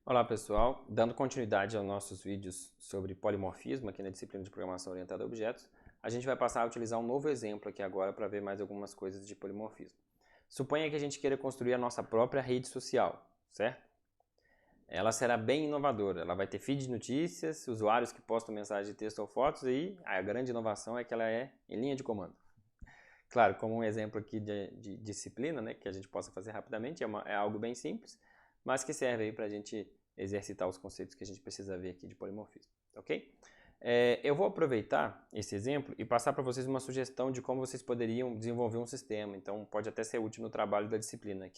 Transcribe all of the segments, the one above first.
Olá pessoal, dando continuidade aos nossos vídeos sobre polimorfismo aqui na disciplina de Programação Orientada a Objetos, a gente vai passar a utilizar um novo exemplo aqui agora para ver mais algumas coisas de polimorfismo. Suponha que a gente queira construir a nossa própria rede social, certo? Ela será bem inovadora, ela vai ter feed de notícias, usuários que postam mensagens de texto ou fotos e a grande inovação é que ela é em linha de comando. Claro, como um exemplo aqui de disciplina, né, que a gente possa fazer rapidamente, é algo bem simples, mas que serve aí para a gente exercitar os conceitos que a gente precisa ver aqui de polimorfismo, ok? Eu vou aproveitar esse exemplo e passar para vocês uma sugestão de como vocês poderiam desenvolver um sistema, então pode até ser útil no trabalho da disciplina,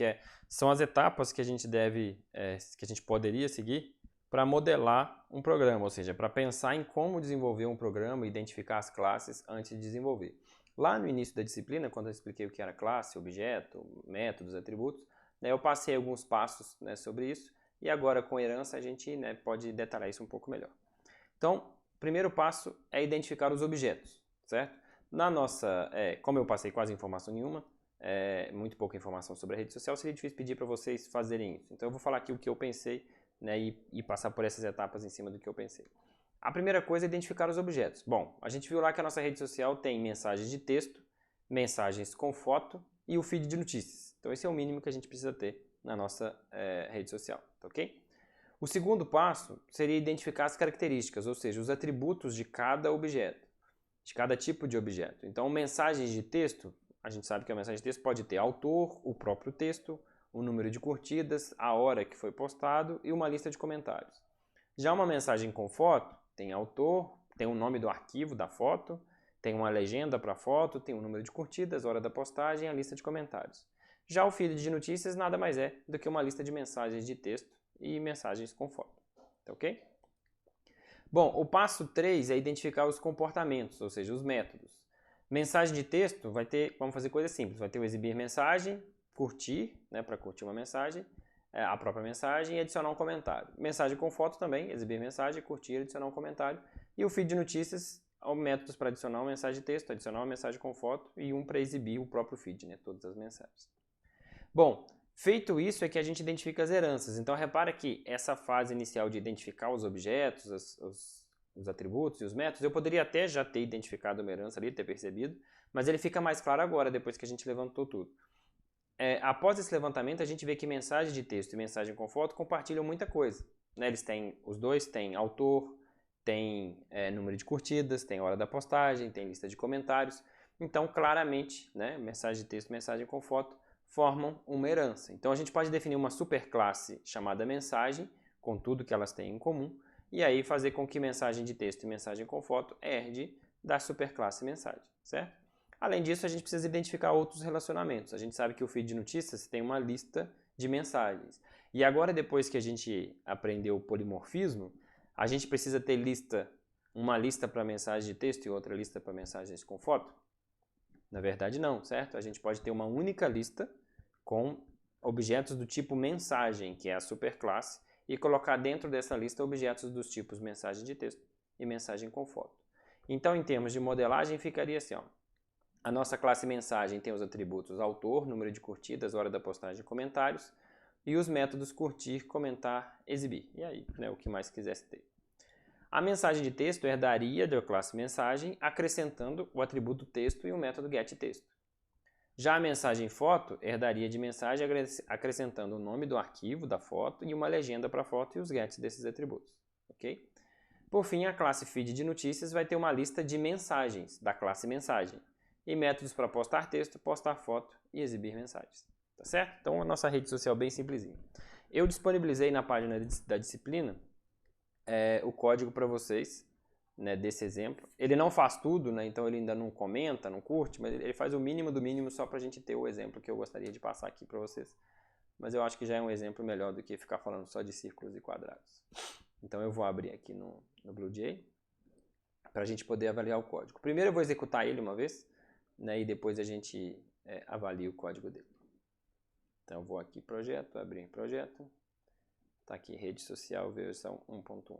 são as etapas que a gente que a gente poderia seguir para modelar um programa, ou seja, para pensar em como desenvolver um programa e identificar as classes antes de desenvolver. Lá no início da disciplina, quando eu expliquei o que era classe, objeto, métodos, atributos, né, eu passei alguns passos, né, sobre isso e agora com herança a gente, né, pode detalhar isso um pouco melhor. Então, o primeiro passo é identificar os objetos, certo? Como eu passei quase informação nenhuma, muito pouca informação sobre a rede social, seria difícil pedir para vocês fazerem isso. Então eu vou falar aqui o que eu pensei, né, e passar por essas etapas em cima do que eu pensei. A primeira coisa é identificar os objetos. Bom, a gente viu lá que a nossa rede social tem mensagens de texto, mensagens com foto e o feed de notícias. Então esse é o mínimo que a gente precisa ter na nossa rede social, tá ok? O segundo passo seria identificar as características, ou seja, os atributos de cada objeto, de cada tipo de objeto. Então, mensagens de texto, a gente sabe que a mensagem de texto pode ter autor, o próprio texto, o número de curtidas, a hora que foi postado e uma lista de comentários. Já uma mensagem com foto, tem autor, tem o nome do arquivo da foto, tem uma legenda para a foto, tem o número de curtidas, hora da postagem e a lista de comentários. Já o feed de notícias nada mais é do que uma lista de mensagens de texto e mensagens com foto, tá ok? Bom, o passo 3 é identificar os comportamentos, ou seja, os métodos. Mensagem de texto vamos fazer coisa simples, vai ter o exibir mensagem, curtir, né, para curtir uma mensagem, a própria mensagem e adicionar um comentário. Mensagem com foto também, exibir mensagem, curtir, adicionar um comentário. E o feed de notícias, métodos para adicionar uma mensagem de texto, adicionar uma mensagem com foto e um para exibir o próprio feed, né, todas as mensagens. Bom, feito isso é que a gente identifica as heranças. Então repara que essa fase inicial de identificar os objetos, os atributos e os métodos, eu poderia até já ter identificado uma herança ali, ter percebido, mas ele fica mais claro agora, depois que a gente levantou tudo. Após esse levantamento, a gente vê que mensagem de texto e mensagem com foto compartilham muita coisa. Né? Os dois têm autor, tem número de curtidas, tem hora da postagem, tem lista de comentários. Então, claramente, né, mensagem de texto e mensagem com foto formam uma herança. Então, a gente pode definir uma superclasse chamada mensagem, com tudo que elas têm em comum, e aí fazer com que mensagem de texto e mensagem com foto herde da superclasse mensagem, certo? Além disso, a gente precisa identificar outros relacionamentos. A gente sabe que o feed de notícias tem uma lista de mensagens. E agora, depois que a gente aprendeu o polimorfismo, a gente precisa ter uma lista para mensagens de texto e outra lista para mensagens com foto? Na verdade, não, certo? A gente pode ter uma única lista com objetos do tipo mensagem, que é a superclasse, e colocar dentro dessa lista objetos dos tipos mensagem de texto e mensagem com foto. Então, em termos de modelagem, ficaria assim, ó. A nossa classe mensagem tem os atributos autor, número de curtidas, hora da postagem e comentários, e os métodos curtir, comentar, exibir. E aí, né, o que mais quisesse ter. A mensagem de texto herdaria da classe mensagem, acrescentando o atributo texto e o método getTexto. Já a mensagem foto herdaria de mensagem, acrescentando o nome do arquivo da foto e uma legenda para a foto e os gets desses atributos. Ok? Por fim, a classe feed de notícias vai ter uma lista de mensagens da classe mensagem e métodos para postar texto, postar foto e exibir mensagens. Tá certo? Então, a nossa rede social é bem simplesinha. Eu disponibilizei na página da disciplina o código para vocês, né, desse exemplo. Ele não faz tudo, né, então ele ainda não comenta, não curte, mas ele faz o mínimo do mínimo só para a gente ter o exemplo que eu gostaria de passar aqui para vocês. Mas eu acho que já é um exemplo melhor do que ficar falando só de círculos e quadrados. Então eu vou abrir aqui no BlueJ para a gente poder avaliar o código. Primeiro eu vou executar ele uma vez, né, e depois a gente avalia o código dele. Então eu vou aqui projeto, abrir projeto, está aqui rede social versão 1.1.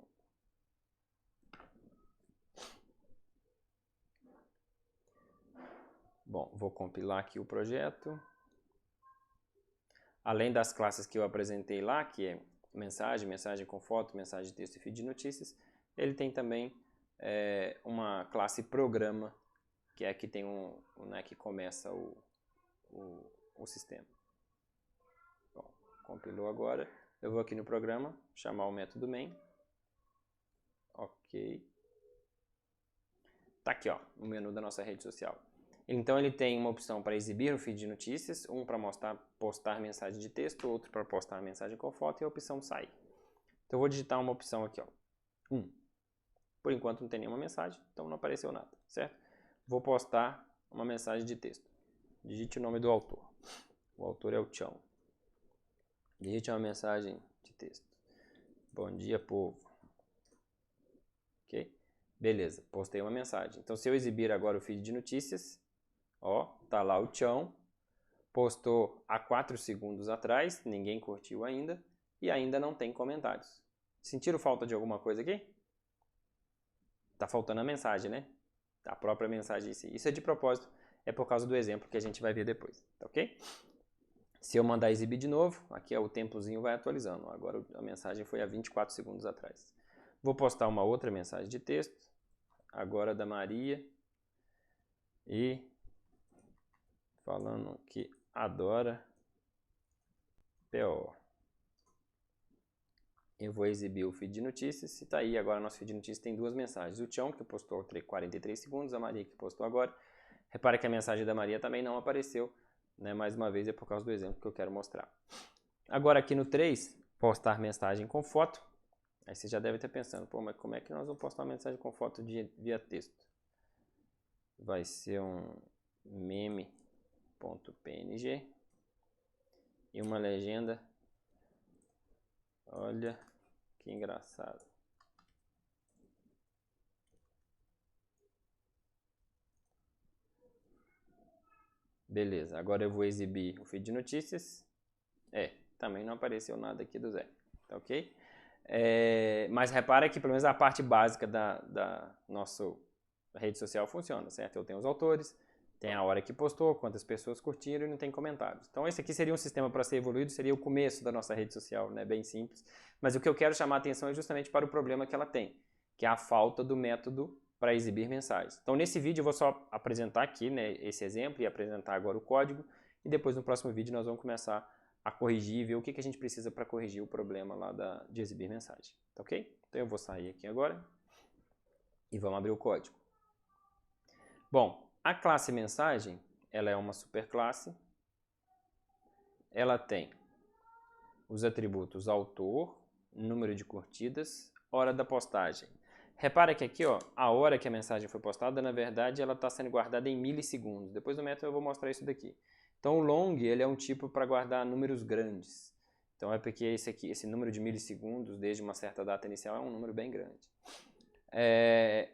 Bom, vou compilar aqui o projeto. Além das classes que eu apresentei lá, que é mensagem, mensagem com foto, mensagem de texto e feed de notícias, ele tem também uma classe programa, que é que tem que começa o sistema. Bom, compilou agora. Eu vou aqui no programa, chamar o método main. Ok. Tá aqui, ó, o menu da nossa rede social. Então ele tem uma opção para exibir o feed de notícias, um para postar mensagem de texto, outro para postar mensagem com foto e a opção sair. Então eu vou digitar uma opção aqui, ó. Por enquanto não tem nenhuma mensagem, então não apareceu nada, certo? Vou postar uma mensagem de texto. Digite o nome do autor. O autor é o Chão. Digite uma mensagem de texto. Bom dia, povo. Ok? Beleza, postei uma mensagem. Então se eu exibir agora o feed de notícias, ó, tá lá o Chão. Postou há 4 segundos atrás, ninguém curtiu ainda e ainda não tem comentários. Sentiram falta de alguma coisa aqui? Tá faltando a mensagem, né? A própria mensagem em si. Isso é de propósito, é por causa do exemplo que a gente vai ver depois, tá ok? Se eu mandar exibir de novo, aqui o tempozinho vai atualizando. Agora a mensagem foi há 24 segundos atrás. Vou postar uma outra mensagem de texto, agora da Maria, e falando que adora PO. Eu vou exibir o feed de notícias e tá aí, agora nosso feed de notícias tem 2 mensagens. O Tião, que postou há 43 segundos, a Maria, que postou agora. Repara que a mensagem da Maria também não apareceu, né? Mais uma vez é por causa do exemplo que eu quero mostrar. Agora aqui no 3, postar mensagem com foto. Aí você já deve estar pensando, pô, mas como é que nós vamos postar uma mensagem com foto via texto? Vai ser um meme.png e uma legenda. Olha que engraçado. Beleza, agora eu vou exibir o feed de notícias. Também não apareceu nada aqui do Zé, tá ok? Mas repara que pelo menos a parte básica da nossa rede social funciona, certo? Eu tenho os autores, tem a hora que postou, quantas pessoas curtiram e não tem comentários. Então esse aqui seria um sistema para ser evoluído, seria o começo da nossa rede social, né? Bem simples. Mas o que eu quero chamar a atenção é justamente para o problema que ela tem, que é a falta do método para exibir mensagens. Então nesse vídeo eu vou só apresentar aqui, né, esse exemplo e apresentar agora o código, e depois no próximo vídeo nós vamos começar a corrigir e ver o que a gente precisa para corrigir o problema lá de exibir mensagem, tá ok? Então eu vou sair aqui agora e vamos abrir o código. Bom, a classe mensagem, ela é uma superclasse, ela tem os atributos autor, número de curtidas, hora da postagem. Repara que aqui, ó, a hora que a mensagem foi postada, na verdade, ela está sendo guardada em milissegundos. Depois do método eu vou mostrar isso daqui. Então o long, ele é um tipo para guardar números grandes. Então é porque esse número de milissegundos, desde uma certa data inicial, é um número bem grande.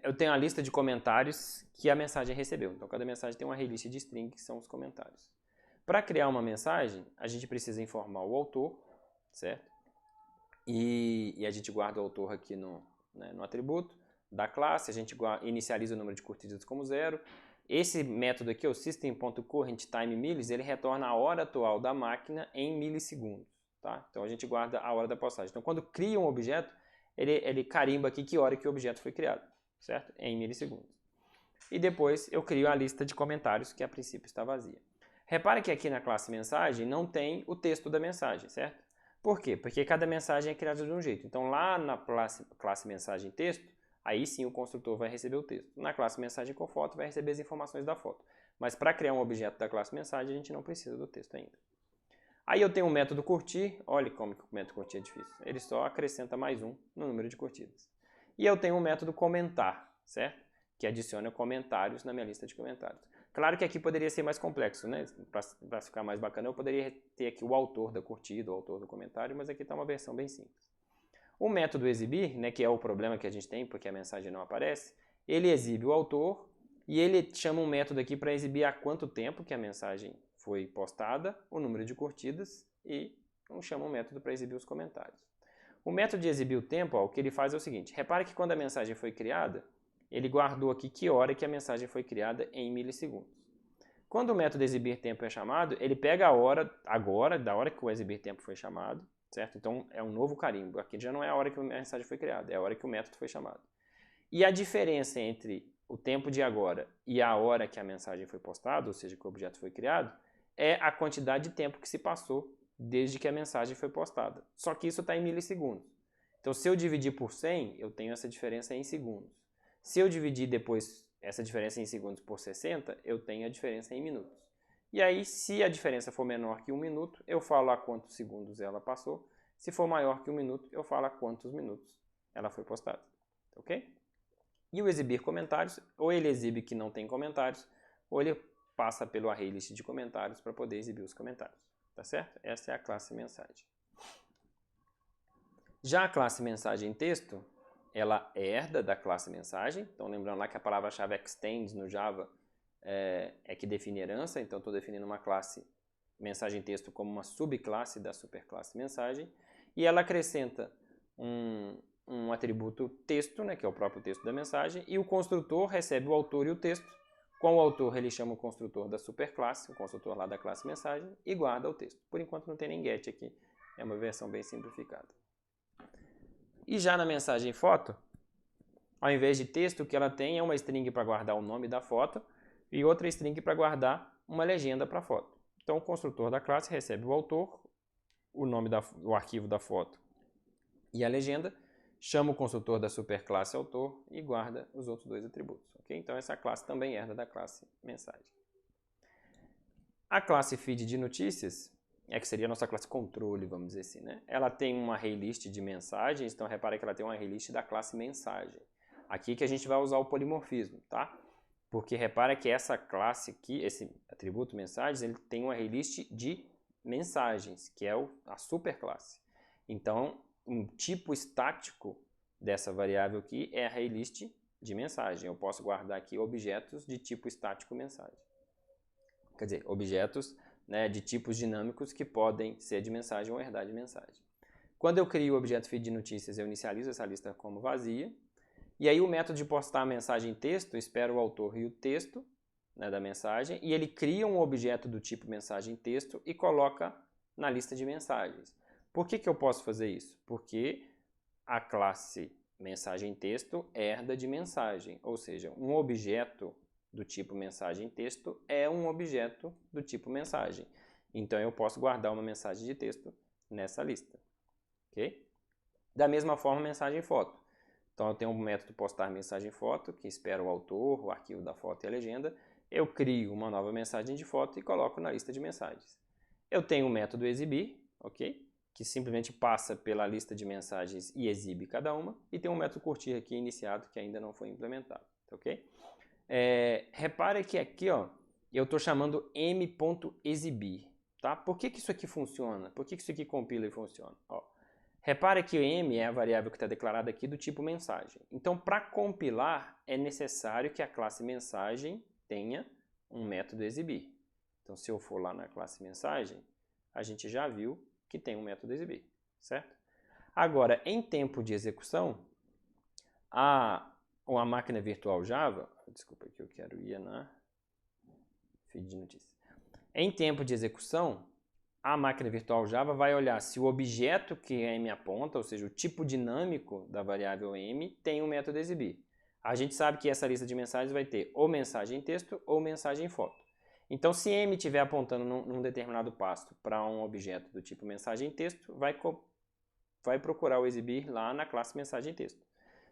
Eu tenho a lista de comentários que a mensagem recebeu. Então cada mensagem tem uma relist de string, que são os comentários. Para criar uma mensagem, a gente precisa informar o autor, certo? E a gente guarda o autor aqui no atributo da classe, a gente inicializa o número de curtidas como 0. Esse método aqui, o system.currentTimeMillis, ele retorna a hora atual da máquina em milissegundos, tá? Então a gente guarda a hora da postagem. Então quando cria um objeto, ele carimba aqui que hora que o objeto foi criado, certo? Em milissegundos. E depois eu crio a lista de comentários, que a princípio está vazia. Repare que aqui na classe mensagem não tem o texto da mensagem, certo? Por quê? Porque cada mensagem é criada de um jeito. Então lá na classe mensagem texto, aí sim o construtor vai receber o texto. Na classe mensagem com foto vai receber as informações da foto. Mas para criar um objeto da classe mensagem a gente não precisa do texto ainda. Aí eu tenho o método curtir, olha como que o método curtir é difícil. Ele só acrescenta mais 1 no número de curtidas. E eu tenho o método comentar, certo? Que adiciona comentários na minha lista de comentários. Claro que aqui poderia ser mais complexo, né? Para ficar mais bacana, eu poderia ter aqui o autor da curtida, o autor do comentário, mas aqui está uma versão bem simples. O método exibir, né, que é o problema que a gente tem, porque a mensagem não aparece, ele exibe o autor e ele chama um método aqui para exibir há quanto tempo que a mensagem foi postada, o número de curtidas e chama um método para exibir os comentários. O método de exibir o tempo, ó, o que ele faz é o seguinte, repare que quando a mensagem foi criada, ele guardou aqui que hora que a mensagem foi criada em milissegundos. Quando o método exibir tempo é chamado, ele pega a hora agora, da hora que o exibir tempo foi chamado, certo? Então, é um novo carimbo. Aqui já não é a hora que a mensagem foi criada, é a hora que o método foi chamado. E a diferença entre o tempo de agora e a hora que a mensagem foi postada, ou seja, que o objeto foi criado, é a quantidade de tempo que se passou desde que a mensagem foi postada. Só que isso está em milissegundos. Então, se eu dividir por 100, eu tenho essa diferença em segundos. Se eu dividir depois essa diferença em segundos por 60, eu tenho a diferença em minutos. E aí, se a diferença for menor que 1 minuto, eu falo a quantos segundos ela passou. Se for maior que 1 minuto, eu falo a quantos minutos ela foi postada. Ok? E o exibir comentários, ou ele exibe que não tem comentários, ou ele passa pelo array list de comentários para poder exibir os comentários. Tá certo? Essa é a classe mensagem. Já a classe mensagem texto, ela herda da classe mensagem. Então, lembrando lá que a palavra-chave extends no Java é que define herança. Então, estou definindo uma classe mensagem texto como uma subclasse da superclasse mensagem. E ela acrescenta um atributo texto, né, que é o próprio texto da mensagem, e o construtor recebe o autor e o texto. Com o autor, ele chama o construtor da superclasse, o construtor lá da classe mensagem, e guarda o texto. Por enquanto não tem nem get aqui, é uma versão bem simplificada. E já na mensagem foto, ao invés de texto, o que ela tem é uma string para guardar o nome da foto e outra string para guardar uma legenda para a foto. Então o construtor da classe recebe o autor, o nome do arquivo da foto e a legenda, chama o construtor da superclasse autor e guarda os outros dois atributos. Okay? Então essa classe também herda da classe mensagem. A classe feed de notícias, que seria a nossa classe controle, vamos dizer assim, né? Ela tem uma array list de mensagens, então repara que ela tem uma array list da classe mensagem. Aqui que a gente vai usar o polimorfismo, tá? Porque repara que essa classe aqui, esse atributo mensagens, ele tem uma array list de mensagens, que é a superclasse. Então, um tipo estático dessa variável aqui é a array list de mensagem. Eu posso guardar aqui objetos de tipo estático mensagem. Quer dizer, objetos, né, de tipos dinâmicos que podem ser de mensagem ou herdar de mensagem. Quando eu crio o objeto feed de notícias, eu inicializo essa lista como vazia. E aí o método de postar a mensagem texto espera o autor e o texto, né, da mensagem, e ele cria um objeto do tipo mensagem texto e coloca na lista de mensagens. Por que eu posso fazer isso? Porque a classe mensagem texto herda de mensagem, ou seja, um objeto do tipo mensagem texto é um objeto do tipo mensagem. Então eu posso guardar uma mensagem de texto nessa lista. Okay? Da mesma forma, mensagem foto. Então eu tenho um método postar mensagem foto, que espera o autor, o arquivo da foto e a legenda. Eu crio uma nova mensagem de foto e coloco na lista de mensagens. Eu tenho o método exibir, ok? Que simplesmente passa pela lista de mensagens e exibe cada uma. E tem um método curtir aqui iniciado que ainda não foi implementado, ok? Repare que aqui, ó, eu estou chamando m.exibir, tá? Por que isso aqui funciona? Por que isso aqui compila e funciona? Ó, repare que o m é a variável que está declarada aqui do tipo mensagem. Então, para compilar, é necessário que a classe mensagem tenha um método exibir. Então, se eu for lá na classe mensagem, a gente já viu que tem um método exibir, certo? Agora, em tempo de execução, a máquina virtual Java, desculpa que eu quero ir na feed de notícias. Em tempo de execução, a máquina virtual Java vai olhar se o objeto que m aponta, ou seja, o tipo dinâmico da variável m, tem um método exibir. A gente sabe que essa lista de mensagens vai ter ou mensagem texto ou mensagem foto. Então, se m estiver apontando num determinado passo para um objeto do tipo mensagem texto, vai procurar o exibir lá na classe mensagem texto.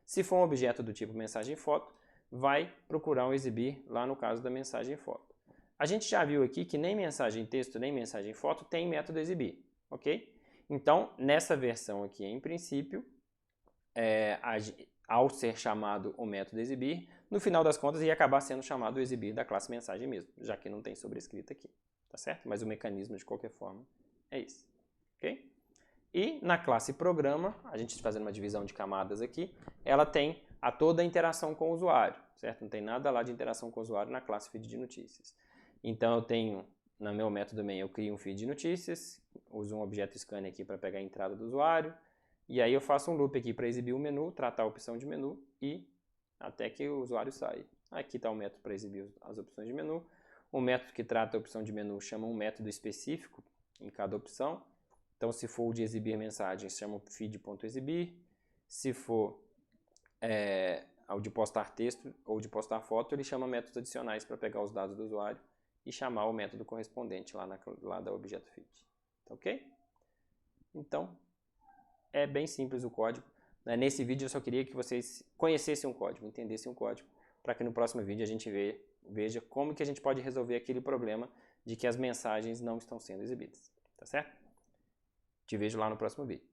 Se for um objeto do tipo mensagem foto, vai procurar o exibir lá no caso da mensagem foto. A gente já viu aqui que nem mensagem texto nem mensagem foto tem método exibir, ok? Então, nessa versão aqui, em princípio, ao ser chamado o método exibir, no final das contas ia acabar sendo chamado o exibir da classe mensagem mesmo, já que não tem sobrescrita aqui, tá certo? Mas o mecanismo, de qualquer forma, é esse, ok? E na classe programa, a gente fazendo uma divisão de camadas aqui, ela tem toda a interação com o usuário, certo? Não tem nada lá de interação com o usuário na classe feed de notícias. Então eu tenho, no meu método main, eu crio um feed de notícias, uso um objeto scan aqui para pegar a entrada do usuário, e aí eu faço um loop aqui para exibir o menu, tratar a opção de menu e até que o usuário saia. Aqui está o método para exibir as opções de menu. O método que trata a opção de menu chama um método específico em cada opção. Então, se for o de exibir mensagens, chama feed.exibir. Se for o de postar texto ou de postar foto, ele chama métodos adicionais para pegar os dados do usuário e chamar o método correspondente lá da objeto feed. Ok? Então, é bem simples o código. Nesse vídeo eu só queria que vocês conhecessem o código, entendessem o código, para que no próximo vídeo a gente veja como que a gente pode resolver aquele problema de que as mensagens não estão sendo exibidas. Tá certo? Te vejo lá no próximo vídeo.